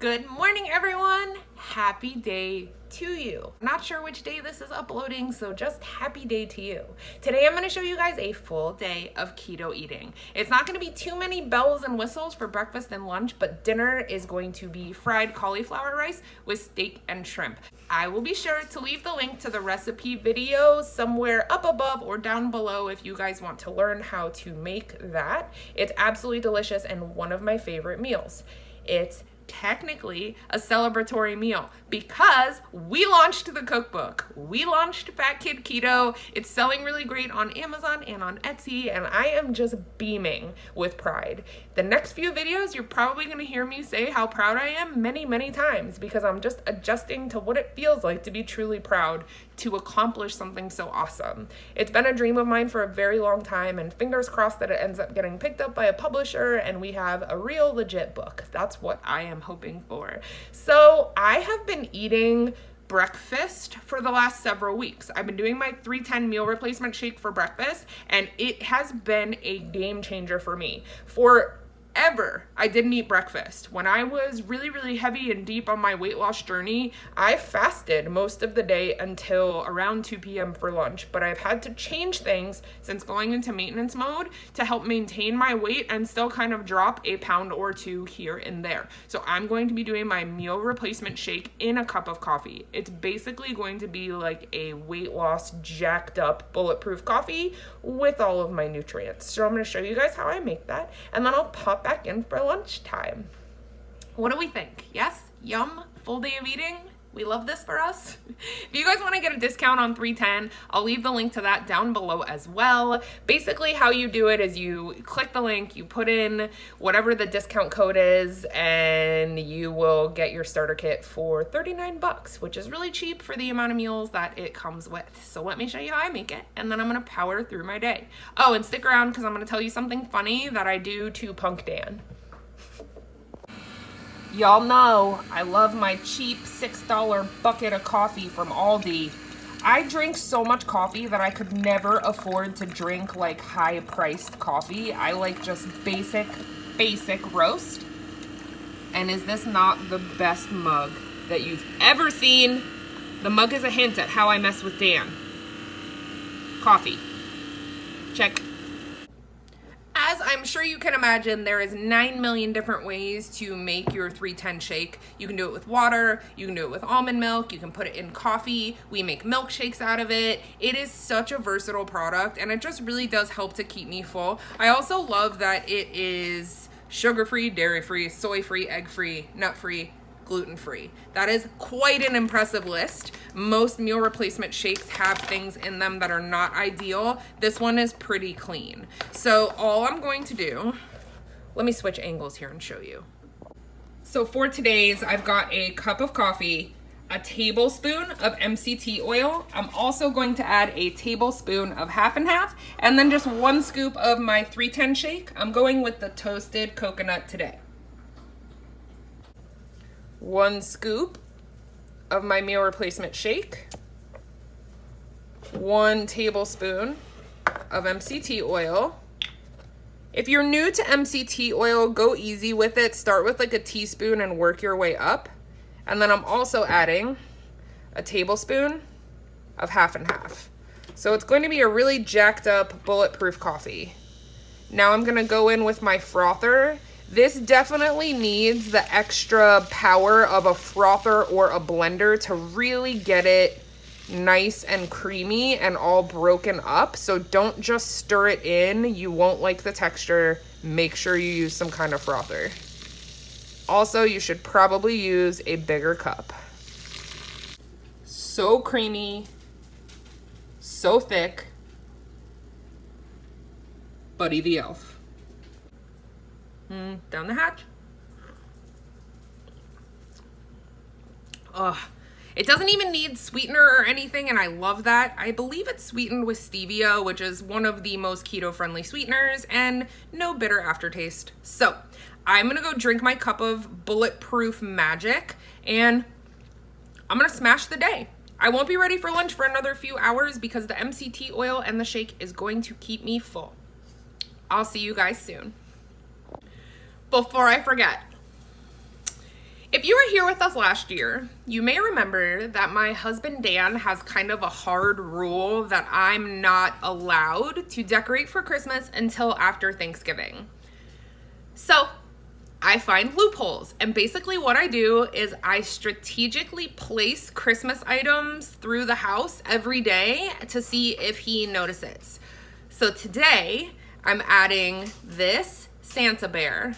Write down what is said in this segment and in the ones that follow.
Good morning, everyone. Happy day to you. I'm not sure which day this is uploading, so just happy day to you. Today I'm going to show you guys a full day of keto eating. It's not going to be too many bells and whistles for breakfast and lunch, but dinner is going to be fried cauliflower rice with steak and shrimp. I will be sure to leave the link to the recipe video somewhere up above or down below if you guys want to learn how to make that. It's absolutely delicious and one of my favorite meals. It's technically a celebratory meal because we launched the cookbook. We launched Fat Kid Keto. It's selling really great on Amazon and on Etsy, and I am just beaming with pride. The next few videos, you're probably going to hear me say how proud I am many times because I'm just adjusting to what it feels like to be truly proud to accomplish something so awesome. It's been a dream of mine for a very long time, and fingers crossed that it ends up getting picked up by a publisher and we have a real legit book. That's what I am hoping for. So I have been eating breakfast for the last several weeks. I've been doing my 310 meal replacement shake for breakfast, and it has been a game changer for me. Forever, I didn't eat breakfast. When I was really heavy and deep on my weight loss journey, I fasted most of the day until around 2 p.m. for lunch, but I've had to change things since going into maintenance mode to help maintain my weight and still kind of drop a pound or two here and there. So I'm going to be doing my meal replacement shake in a cup of coffee. It's basically going to be like a weight loss jacked up bulletproof coffee with all of my nutrients. So I'm going to show you guys how I make that, and then I'll pop back in for lunchtime. What do we think? Yes? Yum? Full day of eating? We love this for us. If you guys want to get a discount on 310, I'll leave the link to that down below as well. Basically, how you do it is you click the link, you put in whatever the discount code is, and you will get your starter kit for 39 bucks, which is really cheap for the amount of meals that it comes with. So let me show you how I make it, and then I'm going to power through my day. Oh, and stick around because I'm going to tell you something funny that I do to Punk Dan. Y'all know I love my cheap $6 bucket of coffee from Aldi. I drink so much coffee that I could never afford to drink like high-priced coffee. I like just basic roast. And is this not the best mug that you've ever seen? The mug is a hint at how I mess with Dan. Coffee. Check. As I'm sure you can imagine, there is 9 million different ways to make your 310 shake. You can do it with water, you can do it with almond milk, you can put it in coffee. We make milkshakes out of it. It is such a versatile product, and it just really does help to keep me full. I also love that it is sugar-free, dairy-free, soy-free, egg-free, nut-free, gluten-free. That is quite an impressive list. Most meal replacement shakes have things in them that are not ideal. This one is pretty clean. So all I'm going to do, let me switch angles here and show you. So for today's, I've got a cup of coffee, a tablespoon of MCT oil. I'm also going to add a tablespoon of half and half, and then just 1 scoop of my 310 shake. I'm going with the toasted coconut today. 1 scoop of my meal replacement shake, 1 tablespoon of MCT oil. If you're new to MCT oil, go easy with it. Start with like a teaspoon and work your way up. And then I'm also adding a tablespoon of half and half. So it's going to be a really jacked up bulletproof coffee. Now I'm gonna go in with my frother. This definitely needs the extra power of a frother or a blender to really get it nice and creamy and all broken up. So don't just stir it in. You won't like the texture. Make sure you use some kind of frother. Also, you should probably use a bigger cup. So creamy, so thick. Buddy the Elf. Down the hatch. Ugh. It doesn't even need sweetener or anything, and I love that. I believe it's sweetened with stevia, which is one of the most keto-friendly sweeteners, and no bitter aftertaste. So, I'm gonna go drink my cup of bulletproof magic, and I'm gonna smash the day. I won't be ready for lunch for another few hours because the MCT oil and the shake is going to keep me full. I'll see you guys soon. Before I forget, If you were here with us last year, you may remember that my husband Dan has kind of a hard rule that I'm not allowed to decorate for Christmas until after Thanksgiving. So I find loopholes, and basically what I do is I strategically place Christmas items through the house every day to see if he notices. So today I'm adding this Santa bear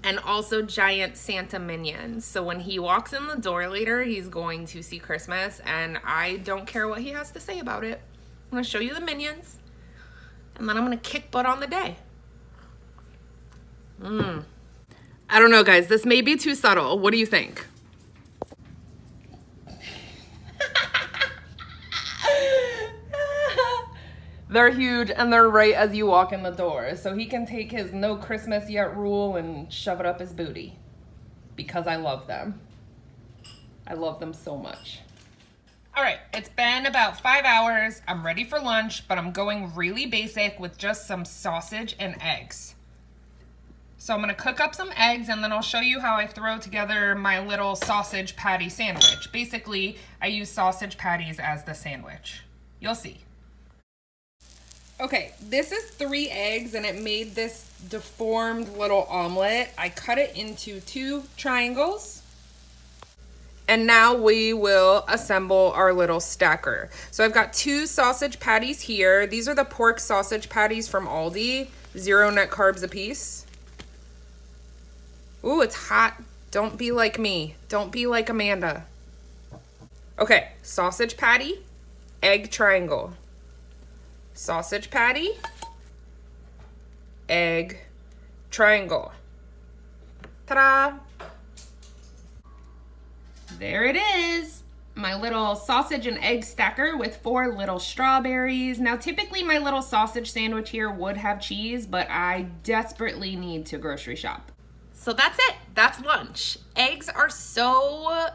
and also giant Santa minions. So when he walks in the door later, he's going to see Christmas, and I don't care what he has to say about it. I'm gonna show you the minions, and then I'm gonna kick butt on the day. I don't know, guys, this may be too subtle. What do you think? They're huge, and they're right as you walk in the door. So he can take his no Christmas yet rule and shove it up his booty. Because I love them. I love them so much. All right, it's been about 5 hours. I'm ready for lunch, but I'm going really basic with just some sausage and eggs. So I'm gonna cook up some eggs, and then I'll show you how I throw together my little sausage patty sandwich. Basically, I use sausage patties as the sandwich. You'll see. Okay, this is 3 eggs, and it made this deformed little omelet. I cut it into 2 triangles. And now we will assemble our little stacker. So I've got 2 sausage patties here. These are the pork sausage patties from Aldi, 0 net carbs a piece. Ooh, it's hot. Don't be like me. Don't be like Amanda. Okay, sausage patty, egg triangle. Sausage patty, egg triangle. Ta-da! There it is. My little sausage and egg stacker with 4 little strawberries. Now, typically my little sausage sandwich here would have cheese, but I desperately need to grocery shop. So that's it. That's lunch. Eggs are so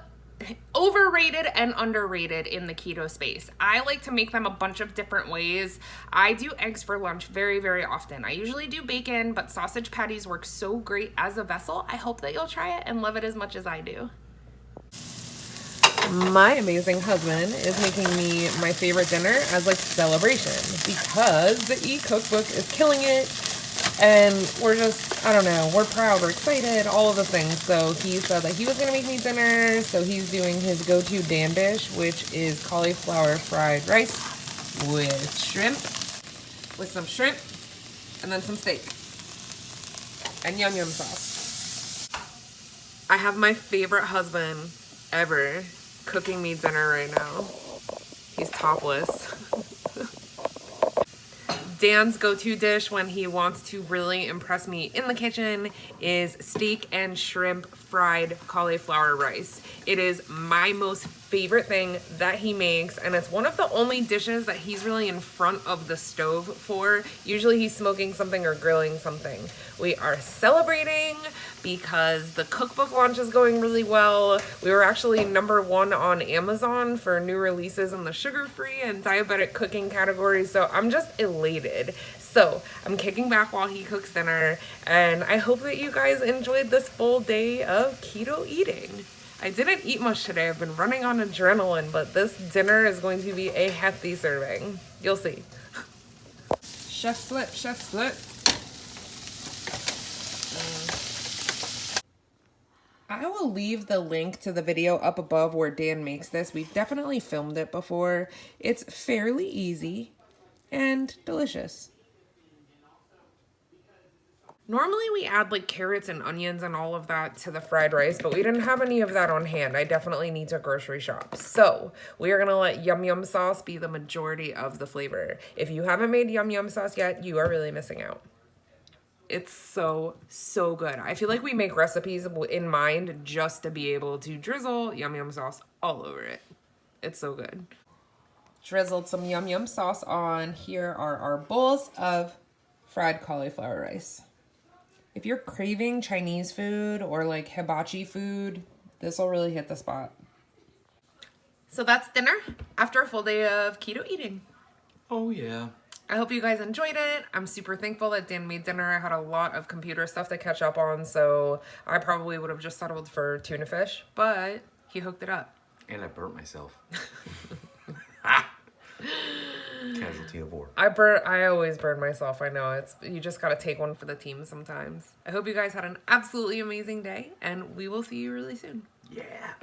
overrated and underrated in the keto space. I like to make them a bunch of different ways. I do eggs for lunch very, very often. I usually do bacon, but sausage patties work so great as a vessel. I hope that you'll try it and love it as much as I do. My amazing husband is making me my favorite dinner as like celebration because the e-cookbook is killing it. And we're just, I don't know, we're proud, we're excited, all of the things. So he said that he was gonna make me dinner. So he's doing his go-to Dan dish, which is cauliflower fried rice with shrimp, with some shrimp, and then some steak, and yum yum sauce. I have my favorite husband ever cooking me dinner right now. He's topless. Dan's go-to dish when he wants to really impress me in the kitchen is steak and shrimp fried cauliflower rice. It is my most favorite thing that he makes, and it's one of the only dishes that he's really in front of the stove for. Usually he's smoking something or grilling something. We are celebrating because the cookbook launch is going really well. We were actually #1 on Amazon for new releases in the sugar-free and diabetic cooking categories, so I'm just elated. So I'm kicking back while he cooks dinner, and I hope that you guys enjoyed this full day of keto eating. I didn't eat much today. I've been running on adrenaline, but this dinner is going to be a hefty serving. You'll see. Chef slip, chef slip. I will leave the link to the video up above where Dan makes this. We've definitely filmed it before. It's fairly easy and delicious. Normally we add like carrots and onions and all of that to the fried rice, but we didn't have any of that on hand. I definitely need to grocery shop. So we are gonna let yum yum sauce be the majority of the flavor. If you haven't made yum yum sauce yet, you are really missing out. It's so, so good. I feel like we make recipes in mind just to be able to drizzle yum yum sauce all over it. It's so good. Drizzled some yum yum sauce on. Here are our bowls of fried cauliflower rice. If you're craving Chinese food or like hibachi food, this will really hit the spot. So that's dinner after a full day of keto eating. Oh yeah. I hope you guys enjoyed it. I'm super thankful that Dan made dinner. I had a lot of computer stuff to catch up on, so I probably would have just settled for tuna fish, but he hooked it up. And I burnt myself. Casualty of war. I always burn myself. I know you just gotta take one for the team sometimes. I hope you guys had an absolutely amazing day, and we will see you really soon. Yeah.